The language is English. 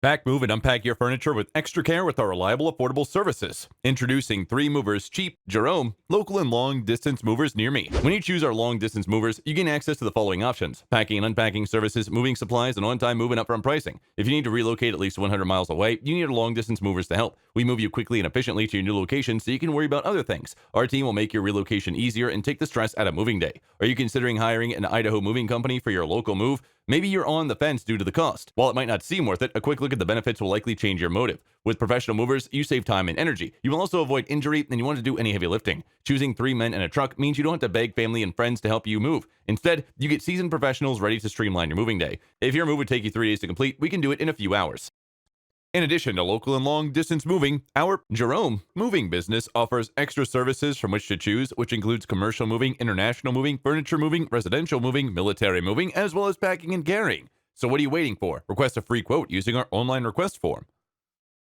Pack, move, and unpack your furniture with extra care with our reliable, affordable services. Introducing 3 Movers Cheap, Jerome, local and long distance movers near me. When you choose our long distance movers, you gain access to the following options: packing and unpacking services, moving supplies, and on-time move and upfront pricing. If you need to relocate at least 100 miles away, you need our long distance movers to help. We move you quickly and efficiently to your new location so you can worry about other things. Our team will make your relocation easier and take the stress out of moving day. Are you considering hiring an Idaho moving company for your local move? Maybe you're on the fence due to the cost. While it might not seem worth it, a quick look at the benefits will likely change your motive. With professional movers, you save time and energy. You will also avoid injury, and you won't have to do any heavy lifting. Choosing 3 men and a truck means you don't have to beg family and friends to help you move. Instead, you get seasoned professionals ready to streamline your moving day. If your move would take you 3 days to complete, we can do it in a few hours. In addition to local and long distance moving, our Jerome moving business offers extra services from which to choose, which includes commercial moving, international moving, furniture moving, residential moving, military moving, as well as packing and carrying. So what are you waiting for? Request a free quote using our online request form.